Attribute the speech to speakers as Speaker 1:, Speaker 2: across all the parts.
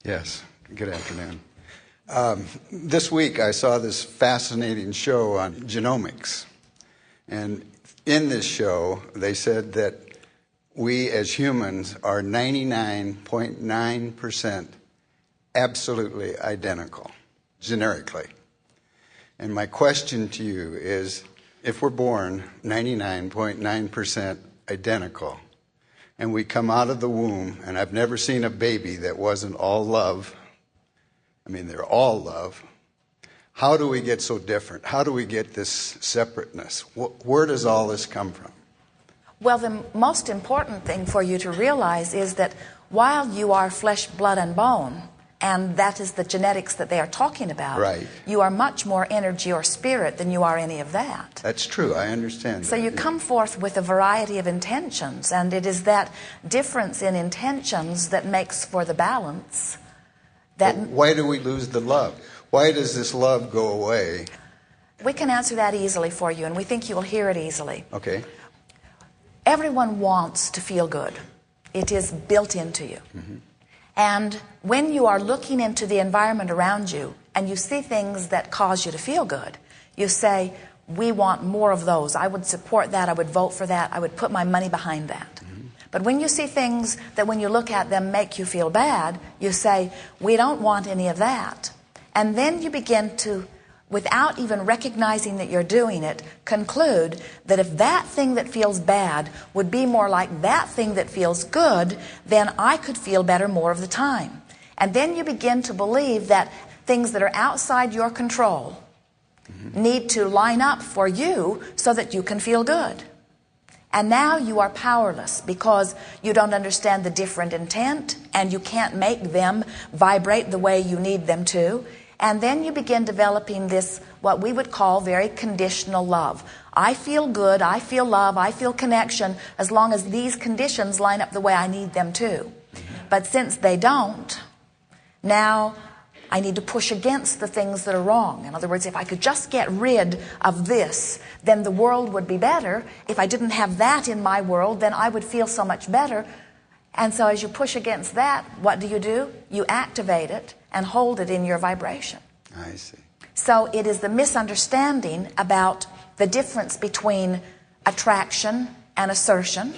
Speaker 1: Yes, good afternoon. This week I saw this fascinating show on genomics. And in this show, they said that we as humans are 99.9% absolutely identical, generically. And my question to you is, if we're born 99.9% identical, and we come out of the womb, and I've never seen a baby that wasn't all love. I mean, they're all love. How do we get so different? How do we get this separateness? Where does all this come from?
Speaker 2: Well, the most important thing for you to realize is that while you are flesh, blood, and bone, and that is the genetics that they are talking about,
Speaker 1: right,
Speaker 2: you are much more energy or spirit than you are any of that.
Speaker 1: That's true. I understand
Speaker 2: So
Speaker 1: that.
Speaker 2: you come forth with a variety of intentions, and it is that difference in intentions that makes for the balance.
Speaker 1: But why do we lose the love? Why does this love go away?
Speaker 2: We can answer that easily for you, and we think you will hear it easily.
Speaker 1: Okay.
Speaker 2: Everyone wants to feel good. It is built into you.
Speaker 1: Mm-hmm.
Speaker 2: And when you are looking into the environment around you and you see things that cause you to feel good, you say, we want more of those. I would support that. I would vote for that. I would put my money behind that. Mm-hmm. But when you see things that when you look at them make you feel bad, you say, we don't want any of that. And then you begin to, without even recognizing that you're doing it, conclude that if that thing that feels bad would be more like that thing that feels good, then I could feel better more of the time. And then you begin to believe that things that are outside your control need to line up for you so that you can feel good. And now you are powerless because you don't understand the different intent and you can't make them vibrate the way you need them to. And then you begin developing this, what we would call very conditional love. I feel good, I feel love, I feel connection, as long as these conditions line up the way I need them to. But since they don't, now I need to push against the things that are wrong. In other words, if I could just get rid of this, then the world would be better. If I didn't have that in my world, then I would feel so much better. And so as you push against that, what do? You activate it and hold it in your vibration.
Speaker 1: I see.
Speaker 2: So it is the misunderstanding about the difference between attraction and assertion.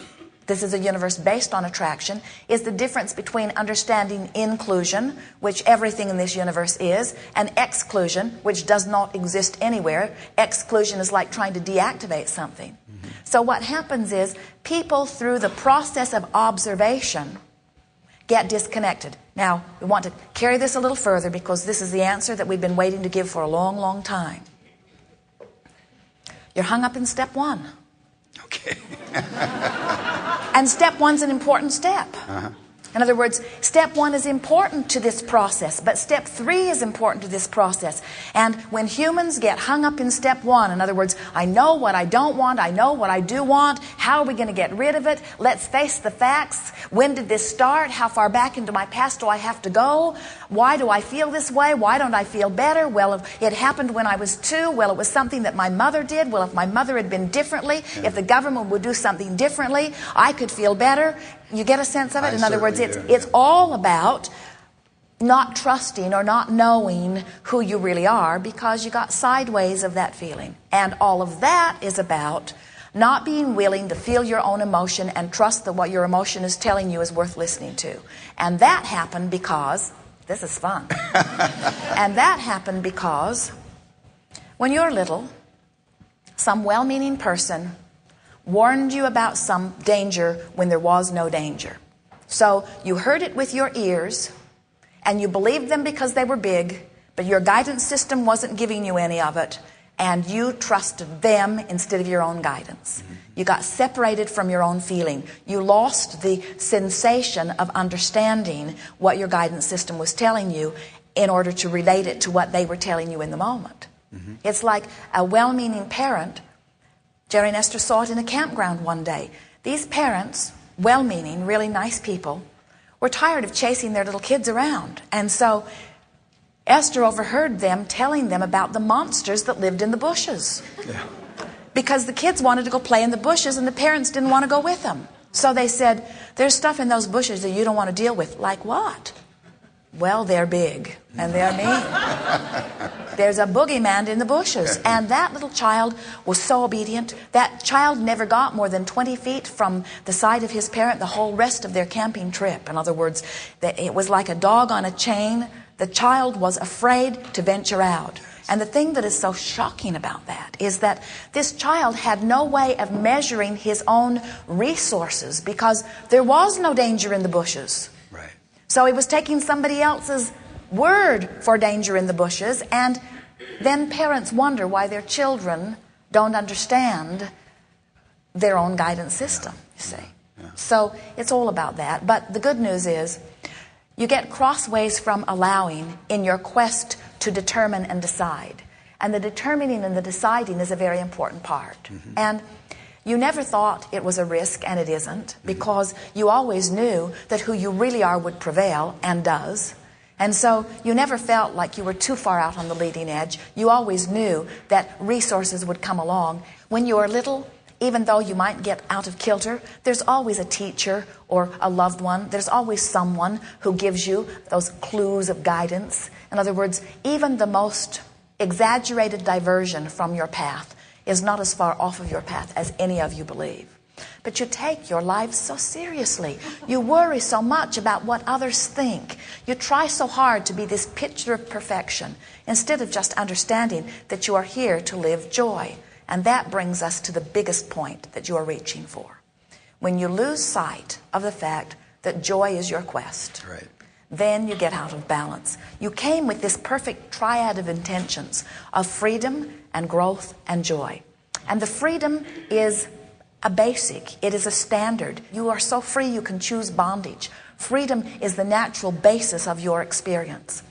Speaker 2: This is a universe based on attraction. Is the difference between understanding inclusion, which everything in this universe is, and exclusion, which does not exist anywhere. Exclusion is like trying to deactivate something. Mm-hmm. So what happens is people, through the process of observation, get disconnected. Now, we want to carry this a little further because this is the answer that we've been waiting to give for a long, long time. You're hung up in step one.
Speaker 1: Okay.
Speaker 2: And step one's an important step.
Speaker 1: Uh-huh.
Speaker 2: In other words, step one is important to this process, but step three is important to this process. And when humans get hung up in step one, in other words, I know what I don't want, I know what I do want, how are we going to get rid of it? Let's face the facts. When did this start? How far back into my past do I have to go? Why do I feel this way? Why don't I feel better? Well, it happened when I was 2. Well, it was something that my mother did. Well, if my mother had been differently, if the government would do something differently, I could feel better. You get a sense of it? In other words, it's all about not trusting or not knowing who you really are because you got sideways of that feeling. And all of that is about not being willing to feel your own emotion and trust that what your emotion is telling you is worth listening to. And that happened because, this is fun, and that happened because when you're little, some well-meaning person warned you about some danger when there was no danger. So you heard it with your ears, and you believed them because they were big, but your guidance system wasn't giving you any of it, and you trusted them instead of your own guidance. You got separated from your own feeling. You lost the sensation of understanding what your guidance system was telling you in order to relate it to what they were telling you in the moment. Mm-hmm. It's like a well-meaning parent. Jerry and Esther saw it in a campground one day. These parents, well-meaning, really nice people, were tired of chasing their little kids around. And so Esther overheard them telling them about the monsters that lived in the bushes. Yeah. Because the kids wanted to go play in the bushes and the parents didn't want to go with them. So they said, there's stuff in those bushes that you don't want to deal with. Like what? Well, they're big and they're mean. There's a boogeyman in the bushes. And that little child was so obedient. That child never got more than 20 feet from the side of his parent the whole rest of their camping trip. In other words, it was like a dog on a chain. The child was afraid to venture out. And the thing that is so shocking about that is that this child had no way of measuring his own resources because there was no danger in the bushes.
Speaker 1: Right.
Speaker 2: So he was taking somebody else's word for danger in the bushes, and then parents wonder why their children don't understand their own guidance system, you see.
Speaker 1: Yeah.
Speaker 2: So it's all about that. But the good news is you get crossways from allowing in your quest to determine and decide. And the determining and the deciding is a very important part. And you never thought it was a risk, and it isn't, because you always knew that who you really are would prevail, and does. And so you never felt like you were too far out on the leading edge. You always knew that resources would come along. When you are little, even though you might get out of kilter, there's always a teacher or a loved one. There's always someone who gives you those clues of guidance. In other words, even the most exaggerated diversion from your path is not as far off of your path as any of you believe. But you take your life so seriously. You worry so much about what others think. You try so hard to be this picture of perfection instead of just understanding that you are here to live joy. And that brings us to the biggest point that you are reaching for. When you lose sight of the fact that joy is your quest,
Speaker 1: Right.
Speaker 2: then you get out of balance. You came with this perfect triad of intentions of freedom and growth and joy. And the freedom is a basic. It is a standard. You are so free you can choose bondage. Freedom is the natural basis of your experience.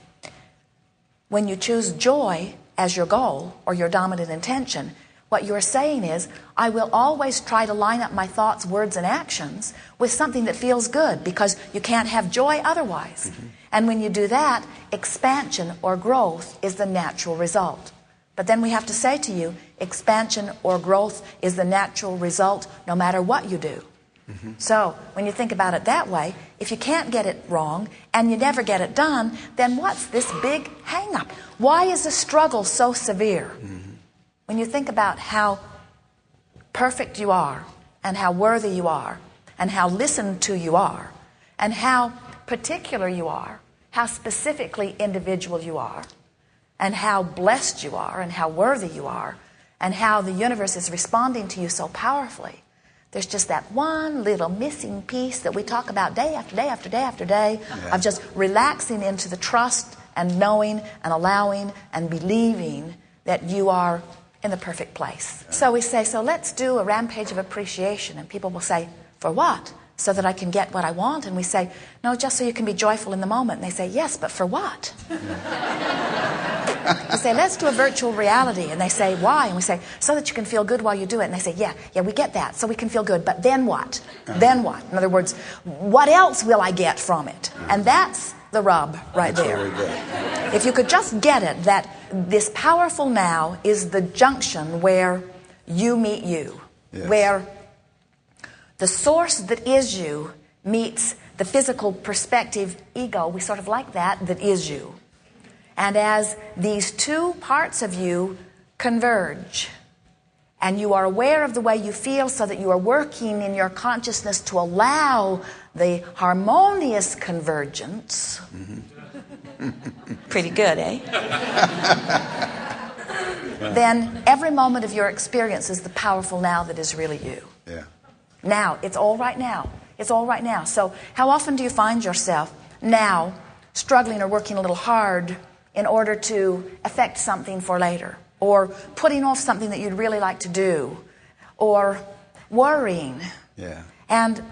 Speaker 2: When you choose joy as your goal or your dominant intention, what you're saying is, I will always try to line up my thoughts, words, and actions with something that feels good, because you can't have joy otherwise. And when you do that, expansion or growth is the natural result. But then we have to say to you, expansion or growth is the natural result no matter what you do. So when you think about it that way, if you can't get it wrong and you never get it done, then what's this big hang-up? Why is the struggle so severe? When you think about how perfect you are, and how worthy you are, and how listened to you are, and how particular you are, how specifically individual you are, and how blessed you are, and how worthy you are, and how the universe is responding to you so powerfully, there's just that one little missing piece that we talk about day after day after day after day, of just relaxing into the trust and knowing and allowing and believing that you are in the perfect place. So we say, so let's do a rampage of appreciation. And people will say, for what? So that I can get what I want? And we say, no, just so you can be joyful in the moment. And they say, yes, but for what? We say, let's do a virtual reality. And they say, why? And we say, so that you can feel good while you do it. And they say, yeah, we get that, so we can feel good. But then what? Then what? In other words, what else will I get from it? And that's the rub right there. If you could just get it, that this powerful now is the junction where you meet you, where the source that is you meets the physical perspective ego. We sort of like that is you. And as these two parts of you converge, and you are aware of the way you feel so that you are working in your consciousness to allow the harmonious convergence. Pretty good, eh? Then every moment of your experience is the powerful now that is really you. Now, it's all right now. It's all right now. So how often do you find yourself now struggling or working a little hard in order to affect something for later? Or putting off something that you'd really like to do? Or worrying? And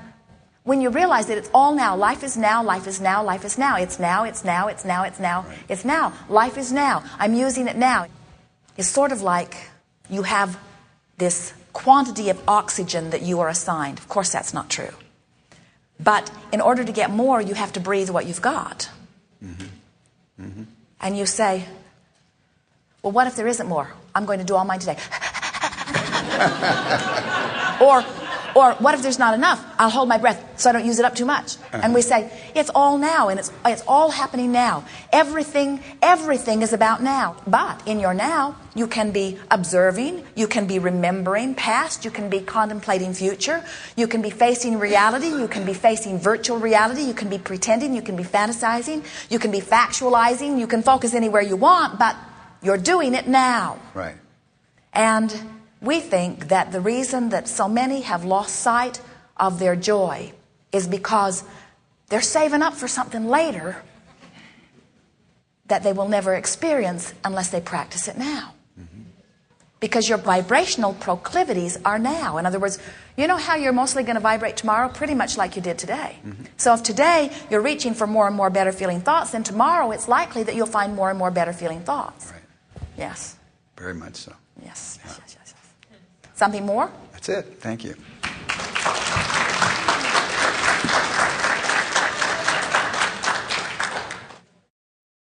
Speaker 2: when you realize that it's all now, life is now, life is now, life is now. It's now, it's now, it's now, it's now, it's now. Life is now. I'm using it now. It's sort of like you have this quantity of oxygen that you are assigned. Of course, that's not true. But in order to get more, you have to breathe what you've got. And you say, well, what if there isn't more? I'm going to do all mine today. Or Or what if there's not enough? I'll hold my breath so I don't use it up too much. And we say, it's all now, and it's all happening now. Everything is about now. But in your now, you can be observing, you can be remembering past, you can be contemplating future, you can be facing reality, you can be facing virtual reality, you can be pretending, you can be fantasizing, you can be factualizing, you can focus anywhere you want, but you're doing it now.
Speaker 1: Right.
Speaker 2: And we think that the reason that so many have lost sight of their joy is because they're saving up for something later that they will never experience unless they practice it now. Because your vibrational proclivities are now. In other words, you know how you're mostly going to vibrate tomorrow? Pretty much like you did today. So if today you're reaching for more and more better feeling thoughts, then tomorrow it's likely that you'll find more and more better feeling thoughts.
Speaker 1: Right.
Speaker 2: Yes.
Speaker 1: Very much so.
Speaker 2: Yes. Yes. Something more?
Speaker 1: That's it. Thank you.